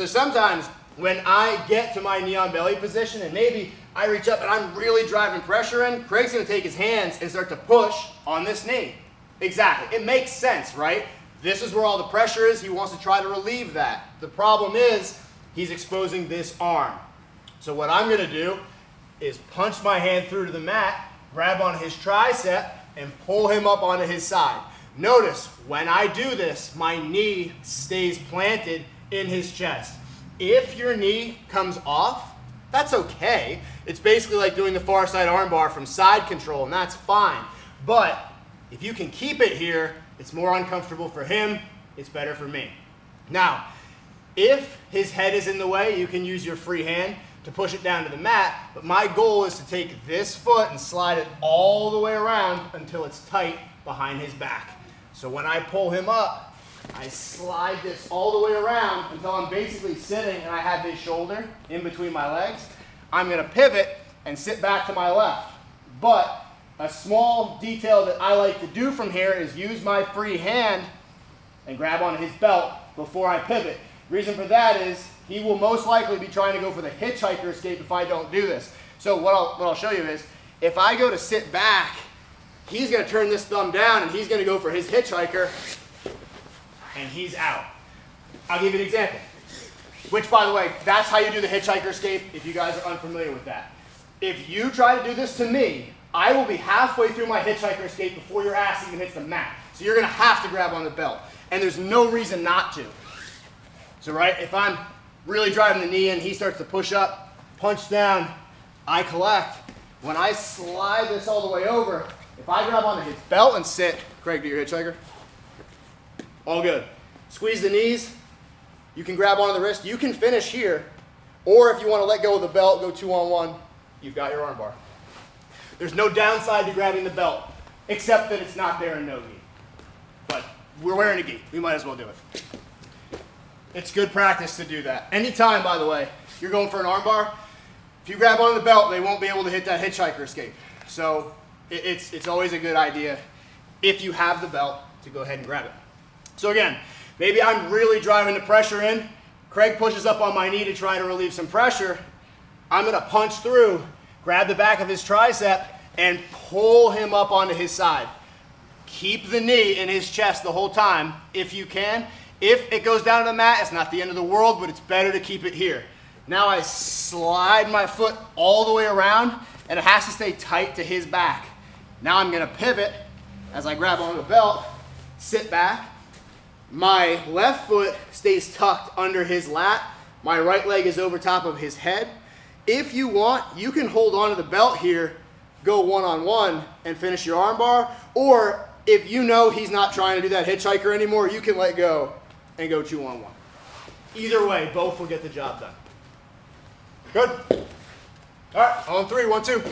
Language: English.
So sometimes when I get to my knee on belly position and maybe I reach up and I'm really driving pressure in, Craig's going to take his hands and start to push on this knee. Exactly. It makes sense, right? This is where all the pressure is. He wants to try to relieve that. The problem is he's exposing this arm. So what I'm going to do is punch my hand through to the mat, grab on his tricep, and pull him up onto his side. Notice, when I do this, my knee stays planted in his chest. If your knee comes off, that's okay. It's basically like doing the far side armbar from side control, and that's fine. But if you can keep it here, it's more uncomfortable for him, it's better for me. Now, if his head is in the way, you can use your free hand to push it down to the mat, but my goal is to take this foot and slide it all the way around until it's tight behind his back. So when I pull him up, I slide this all the way around until I'm basically sitting and I have his shoulder in between my legs. I'm going to pivot and sit back to my left. But a small detail that I like to do from here is use my free hand and grab on his belt before I pivot. Reason for that is he will most likely be trying to go for the hitchhiker escape if I don't do this. So what I'll show you is, if I go to sit back, he's going to turn this thumb down and he's going to go for his hitchhiker, and he's out. I'll give you an example. Which, by the way, that's how you do the hitchhiker escape if you guys are unfamiliar with that. If you try to do this to me, I will be halfway through my hitchhiker escape before your ass even hits the mat. So you're going to have to grab on the belt. And there's no reason not to. So right, if I'm really driving the knee in, he starts to push up, punch down, I collect. When I slide this all the way over, if I grab onto his belt and sit, Craig, do your hitchhiker. All good. Squeeze the knees. You can grab onto the wrist. You can finish here. Or if you want to let go of the belt, go 2-on-1, you've got your armbar. There's no downside to grabbing the belt, except that it's not there in no gi. But we're wearing a gi. We might as well do it. It's good practice to do that. Anytime, by the way, you're going for an armbar, if you grab onto the belt, they won't be able to hit that hitchhiker escape. So it's always a good idea, if you have the belt, to go ahead and grab it. So again, maybe I'm really driving the pressure in. Craig pushes up on my knee to try to relieve some pressure. I'm going to punch through, grab the back of his tricep, and pull him up onto his side. Keep the knee in his chest the whole time, if you can. If it goes down to the mat, it's not the end of the world, but it's better to keep it here. Now I slide my foot all the way around, and it has to stay tight to his back. Now I'm going to pivot as I grab onto the belt, sit back. My left foot stays tucked under his lat. My right leg is over top of his head. If you want, you can hold onto the belt here, go 1-on-1 and finish your armbar. Or if you know he's not trying to do that hitchhiker anymore, you can let go and go 2-on-1. Either way, both will get the job done. Good? All right, on 3, 1, 2.